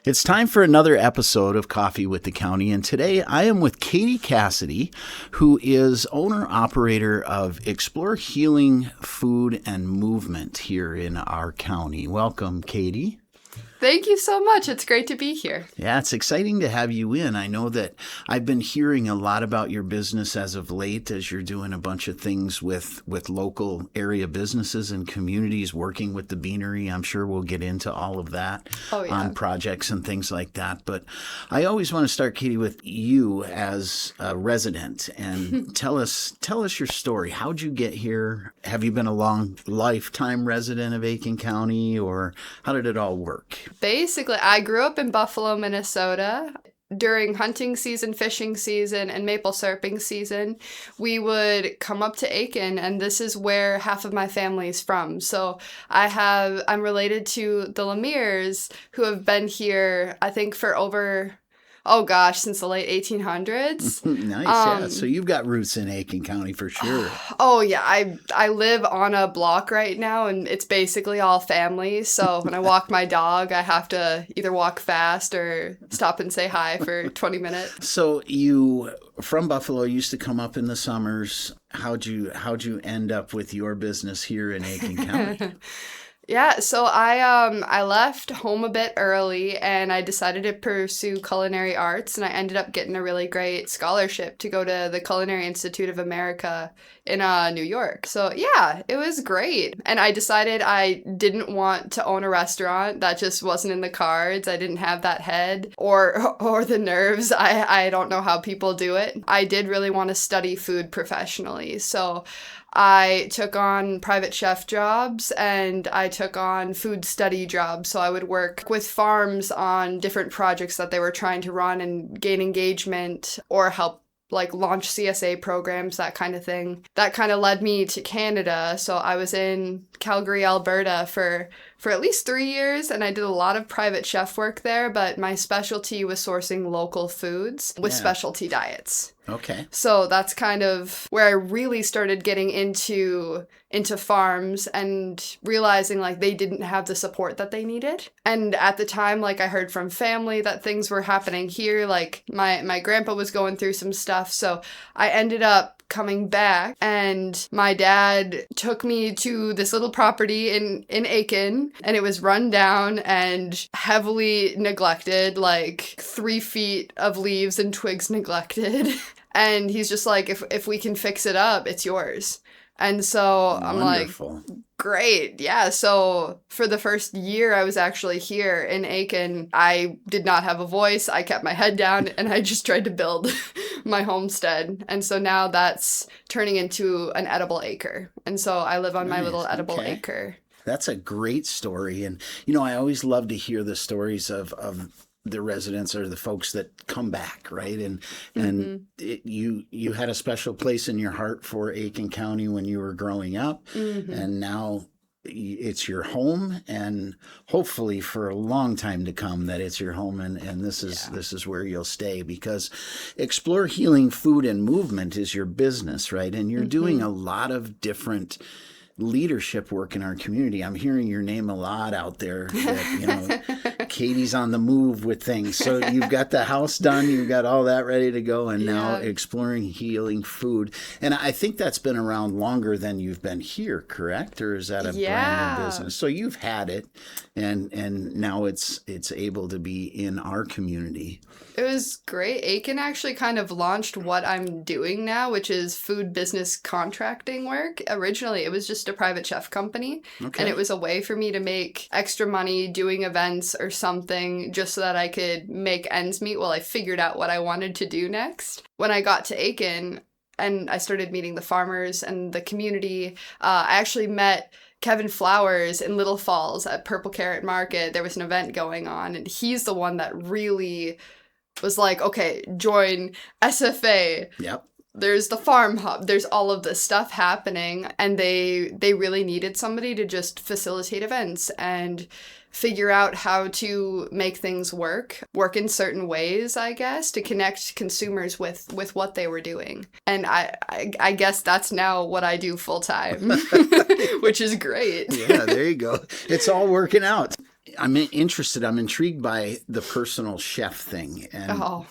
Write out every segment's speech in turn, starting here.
It's time for another episode of Coffee with the County, and today I am with Katy Cassady, who is owner-operator of Explore Healing Food and Movement here in our county. Welcome, Katy. Thank you so much. It's great to be here. Yeah, it's exciting to have you in. I know that I've been hearing a lot about your business as of late, as you're doing a bunch of things with local area businesses and communities, working with the beanery. I'm sure we'll get into all of that on projects and things like that. But I always want to start, Katy, with you as a resident, and tell us your story. How'd you get here? Have you been a long lifetime resident of Aiken County, or how did it all work? Basically, I grew up in Buffalo, Minnesota. During hunting season, fishing season, and maple syruping season, we would come up to Aiken, and this is where half of my family is from. So I'm related to the Lemire's, who have been here, I think, for over... since the late 1800s. Nice, yeah. So you've got roots in Aiken County for sure. Oh, yeah. I live on a block right now, and it's basically all family. So when I walk my dog, I have to either walk fast or stop and say hi for 20 minutes. So you, from Buffalo, used to come up in the summers. How'd you end up with your business here in Aiken County? Yeah, so I left home a bit early, and I decided to pursue culinary arts, and I ended up getting a really great scholarship to go to the Culinary Institute of America in New York. So yeah, it was great. And I decided I didn't want to own a restaurant. That just wasn't in the cards. I didn't have that head or the nerves. I don't know how people do it. I did really want to study food professionally. So I took on private chef jobs, and I took on food study jobs. So I would work with farms on different projects that they were trying to run and gain engagement or help launch CSA programs, that kind of thing. That kind of led me to Canada. So I was in Calgary, Alberta for at least 3 years, and I did a lot of private chef work there, but my specialty was sourcing local foods with specialty diets. Okay. So that's kind of where I really started getting into farms and realizing they didn't have the support that they needed. And at the time, I heard from family that things were happening here. My grandpa was going through some stuff. So I ended up coming back, and my dad took me to this little property in Aiken, and it was run down and heavily neglected, 3 feet of leaves and twigs neglected. And he's just like, if we can fix it up, it's yours. And so Wonderful. I'm like, great. Yeah. So for the first year I was actually here in Aiken, I did not have a voice. I kept my head down, and I just tried to build my homestead. And so now that's turning into an edible acre. And so I live on my little edible acre. That's a great story. And, I always love to hear the stories of the residents or the folks that come back, right? And you had a special place in your heart for Aiken County when you were growing up, and now it's your home, and hopefully for a long time to come that it's your home, and this is where you'll stay, because Explore Healing Food and Movement is your business, right? And you're doing a lot of different leadership work in our community. I'm hearing your name a lot out there that, Katy's on the move with things. So you've got the house done, you've got all that ready to go, and now Exploring Healing Food. And I think that's been around longer than you've been here, correct? Or is that a brand new business? So you've had it, and now it's able to be in our community. It was great. Aiken actually kind of launched what I'm doing now, which is food business contracting work. Originally, it was just a private chef company, and it was a way for me to make extra money doing events or something just so that I could make ends meet while I figured out what I wanted to do next. When I got to Aiken and I started meeting the farmers and the community, I actually met Kevin Flowers in Little Falls at Purple Carrot Market. There was an event going on, and he's the one that really was like, okay, join SFA. Yep. There's the farm hub. There's all of this stuff happening, and they really needed somebody to just facilitate events and figure out how to make things work in certain ways, I guess, to connect consumers with what they were doing. And I guess that's now what I do full time, which is great. Yeah, there you go. It's all working out. I'm interested. I'm intrigued by the personal chef thing, and Oh.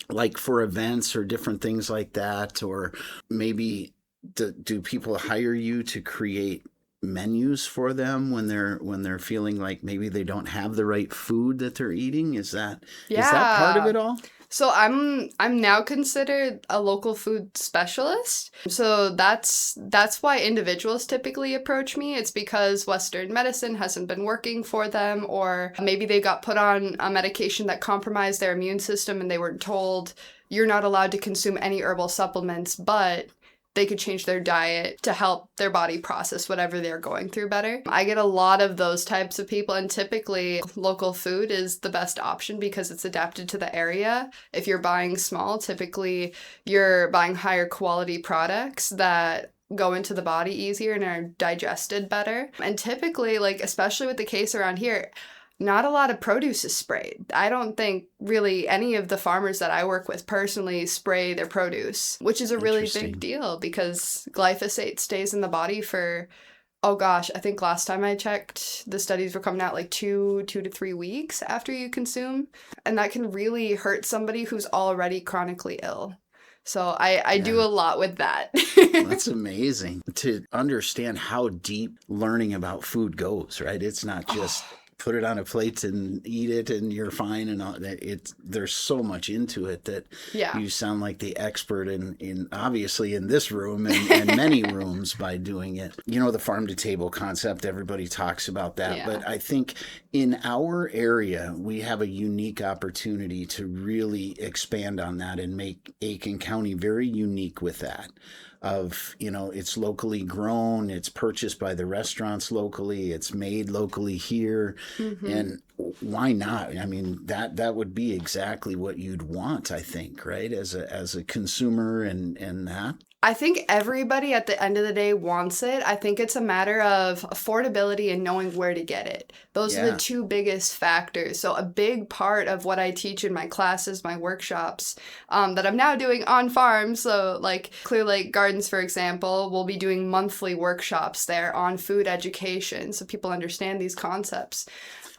like for events or different things like that, or maybe do people hire you to create menus for them when they're feeling like maybe they don't have the right food that they're eating? Is that part of Yeah. it all? So I'm now considered a local food specialist. So that's why individuals typically approach me. It's because Western medicine hasn't been working for them, or maybe they got put on a medication that compromised their immune system and they were told you're not allowed to consume any herbal supplements, but they could change their diet to help their body process whatever they're going through better. I get a lot of those types of people, and typically local food is the best option because it's adapted to the area. If you're buying small, typically you're buying higher quality products that go into the body easier and are digested better. And typically, like especially with the case around here, not a lot of produce is sprayed. I don't think really any of the farmers that I work with personally spray their produce, which is a really big deal because glyphosate stays in the body for, oh gosh, I think last time I checked, the studies were coming out like 2 to 3 weeks after you consume. And that can really hurt somebody who's already chronically ill. So I do a lot with that. That's amazing to understand how deep learning about food goes, right? It's not just put it on a plate and eat it and you're fine and all that. There's so much into it that you sound like the expert in obviously in this room and many rooms by doing it. You know, the farm to table concept, everybody talks about that, but I think in our area, we have a unique opportunity to really expand on that and make Aiken County very unique with that. Of, you know, it's locally grown, it's purchased by the restaurants locally, it's made locally here. And why not? I mean, that would be exactly what you'd want, I think, right? As a consumer and that. I think everybody at the end of the day wants it. I think it's a matter of affordability and knowing where to get it. Those are the two biggest factors. So a big part of what I teach in my classes, my workshops, that I'm now doing on farms. So like Clear Lake Gardens, for example, we'll be doing monthly workshops there on food education so people understand these concepts.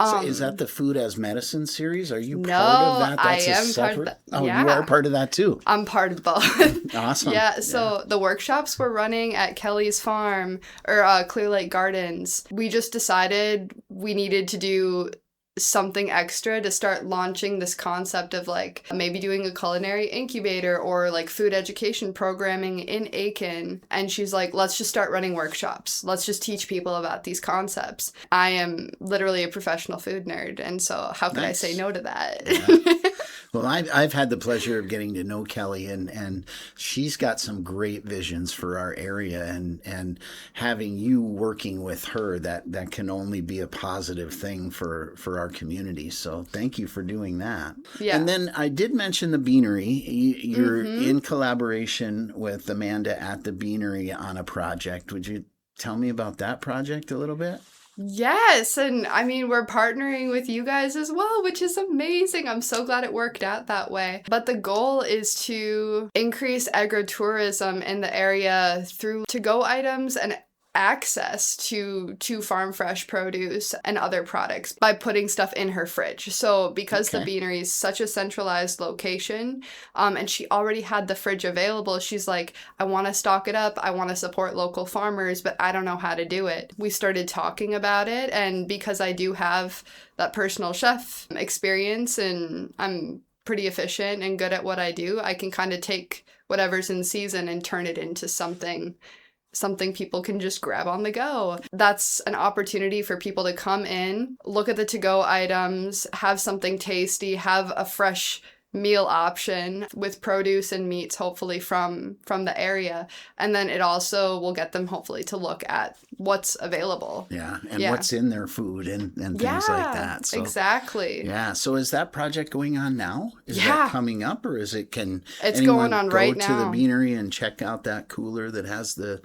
So is that the Food as Medicine series? Are you part of that? That's I am separate... part of that. Oh, you are part of that too. I'm part of both. Awesome. So the workshops we're running at Kelly's Farm or Clear Lake Gardens, we just decided we needed to do something extra to start launching this concept of like maybe doing a culinary incubator or like food education programming in Aiken. And she's like, let's just start running workshops. Let's just teach people about these concepts. I am literally a professional food nerd. And so how could I say no to that? Yeah. Well, I've had the pleasure of getting to know Kelly, and she's got some great visions for our area, and having you working with her, that can only be a positive thing for our community. So thank you for doing that. Yeah. And then I did mention the Beanery. You're in collaboration with Amanda at the Beanery on a project. Would you tell me about that project a little bit? Yes, and I mean, we're partnering with you guys as well, which is amazing. I'm so glad it worked out that way. But the goal is to increase agritourism in the area through to-go items and access to farm fresh produce and other products by putting stuff in her fridge. So because the Beanery is such a centralized location, and she already had the fridge available, she's like, I want to stock it up. I want to support local farmers, but I don't know how to do it. We started talking about it, and because I do have that personal chef experience and I'm pretty efficient and good at what I do, I can kind of take whatever's in season and turn it into something people can just grab on the go. That's an opportunity for people to come in, look at the to-go items, have something tasty, have a fresh meal option with produce and meats, hopefully from the area. And then it also will get them hopefully to look at what's available. Yeah, and what's in their food and things like that. So, exactly. Yeah, so is that project going on now? Is that coming up, or is it, can it's anyone going on go right to now. the Beanery and check out that cooler that has the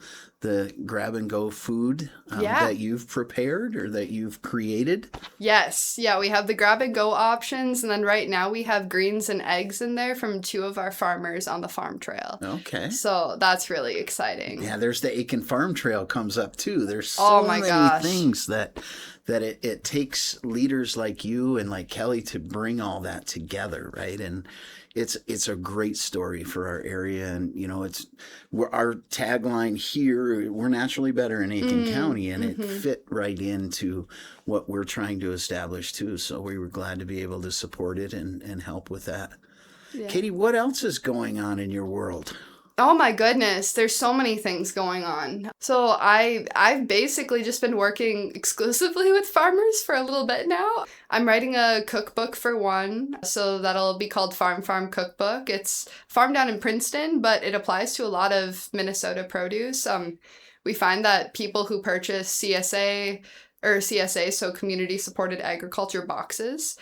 grab-and-go food that you've prepared or that you've created? Yes. Yeah, we have the grab-and-go options, and then right now we have greens and eggs in there from 2 of our farmers on the farm trail. Okay. So that's really exciting. Yeah, there's the Aiken Farm Trail comes up too. There's so many things that that it takes leaders like you and like Kelly to bring all that together, right? And it's a great story for our area. And our tagline here, we're naturally better in Aiken County, and it fit right into what we're trying to establish too. So we were glad to be able to support it and help with that. Yeah. Katie, what else is going on in your world? Oh my goodness, there's so many things going on. So I've basically just been working exclusively with farmers for a little bit now. I'm writing a cookbook for one, so that'll be called Farm Cookbook. It's farmed down in Princeton, but it applies to a lot of Minnesota produce. We find that people who purchase CSA, so community supported agriculture boxes,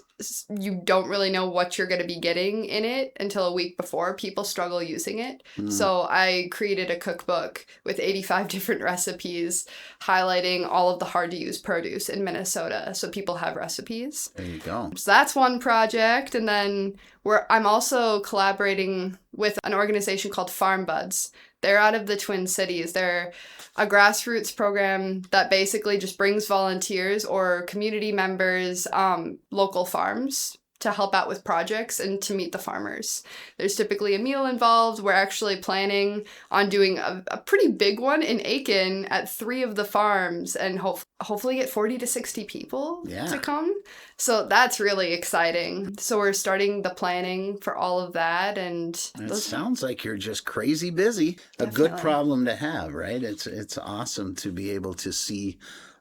you don't really know what you're going to be getting in it until a week before. People struggle using it. So I created a cookbook with 85 different recipes highlighting all of the hard to use produce in Minnesota, so people have recipes. There you go. So that's one project. And then I'm also collaborating with an organization called Farm Buds. They're out of the Twin Cities. They're a grassroots program that basically just brings volunteers or community members, local farms, to help out with projects and to meet the farmers. There's typically a meal involved. We're actually planning on doing a pretty big one in Aiken at 3 of the farms, and hopefully get 40 to 60 people to come. So that's really exciting. So we're starting the planning for all of that. And it sounds like you're just crazy busy. A good problem to have, right? It's awesome to be able to see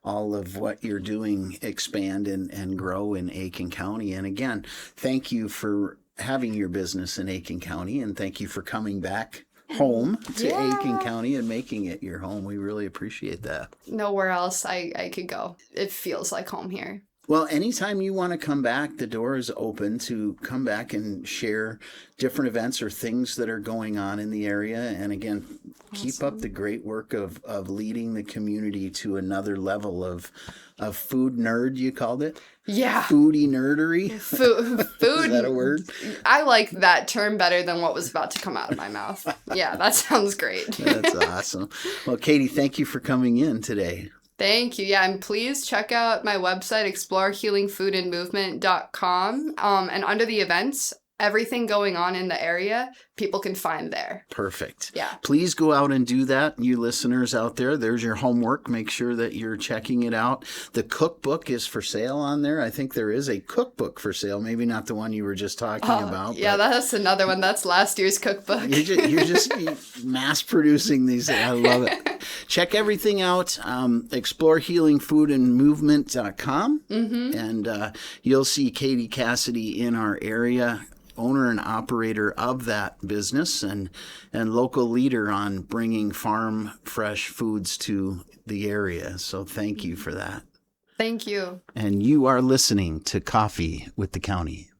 all of what you're doing expand and grow in Aiken County. And again, thank you for having your business in Aiken County, and thank you for coming back home to Aiken County and making it your home. We really appreciate that. Nowhere else I could go. It feels like home here. Well, anytime you want to come back, the door is open to come back and share different events or things that are going on in the area. And again, keep up the great work of leading the community to another level of food nerd, you called it? Yeah. Foodie nerdery? Food. Is that a word? I like that term better than what was about to come out of my mouth. Yeah, that sounds great. That's awesome. Well, Katie, thank you for coming in today. Thank you. Yeah, and please check out my website, explorehealingfoodandmovement.com. And under the events, everything going on in the area, people can find there. Perfect. Yeah. Please go out and do that. You listeners out there, there's your homework. Make sure that you're checking it out. The cookbook is for sale on there. I think there is a cookbook for sale. Maybe not the one you were just talking about. Yeah, that's another one. That's last year's cookbook. You're just mass producing these. I love it. Check everything out. explorehealingfoodandmovement.com. And you'll see Katy Cassady in our area, owner and operator of that business, and local leader on bringing farm fresh foods to the area. So thank you for that. Thank you. And you are listening to Coffee with the County.